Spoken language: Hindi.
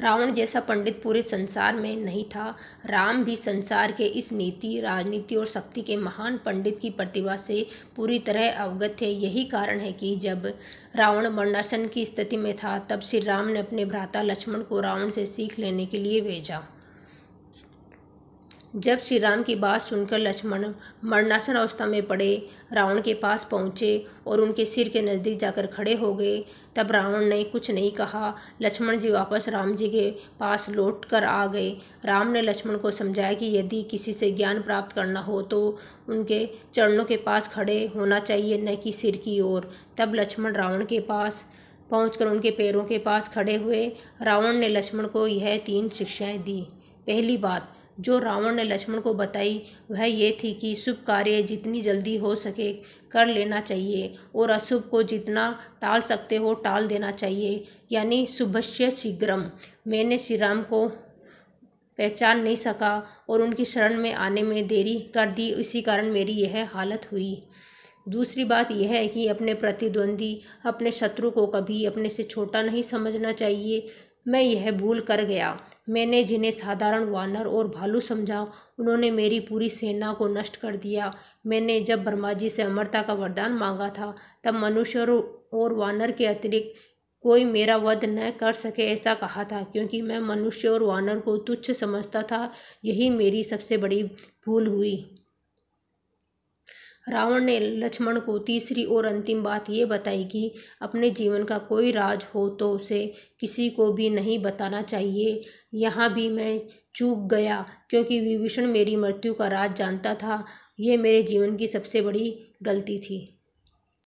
रावण जैसा पंडित पूरे संसार में नहीं था। राम भी संसार के इस नीति, राजनीति और शक्ति के महान पंडित की प्रतिभा से पूरी तरह अवगत थे। यही कारण है कि जब रावण मरणासन की स्थिति में था, तब श्री राम ने अपने भ्राता लक्ष्मण को रावण से सीख लेने के लिए भेजा। जब श्री राम की बात सुनकर लक्ष्मण मरणासन अवस्था में पड़े रावण के पास पहुँचे और उनके सिर के नज़दीक जाकर खड़े हो गए, तब रावण ने कुछ नहीं कहा। लक्ष्मण जी वापस राम जी के पास लौट कर आ गए। राम ने लक्ष्मण को समझाया कि यदि किसी से ज्ञान प्राप्त करना हो तो उनके चरणों के पास खड़े होना चाहिए, न कि सिर की ओर। तब लक्ष्मण रावण के पास पहुंचकर उनके पैरों के पास खड़े हुए। रावण ने लक्ष्मण को यह 3 शिक्षाएं दी। पहली बात जो रावण ने लक्ष्मण को बताई वह ये थी कि शुभ कार्य जितनी जल्दी हो सके कर लेना चाहिए और अशुभ को जितना टाल सकते हो टाल देना चाहिए, यानी शुभस्य शीघ्रम। मैंने श्री राम को पहचान नहीं सका और उनकी शरण में आने में देरी कर दी, इसी कारण मेरी यह हालत हुई। दूसरी बात यह है कि अपने प्रतिद्वंदी, अपने शत्रु को कभी अपने से छोटा नहीं समझना चाहिए। मैं यह भूल कर गया। मैंने जिन्हें साधारण वानर और भालू समझा, उन्होंने मेरी पूरी सेना को नष्ट कर दिया। मैंने जब ब्रह्मा जी से अमरता का वरदान मांगा था, तब मनुष्य और वानर के अतिरिक्त कोई मेरा वध न कर सके ऐसा कहा था, क्योंकि मैं मनुष्य और वानर को तुच्छ समझता था। यही मेरी सबसे बड़ी भूल हुई। रावण ने लक्ष्मण को तीसरी और अंतिम बात ये बताई कि अपने जीवन का कोई राज हो तो उसे किसी को भी नहीं बताना चाहिए। यहाँ भी मैं चूक गया, क्योंकि विभीषण मेरी मृत्यु का राज जानता था। ये मेरे जीवन की सबसे बड़ी गलती थी।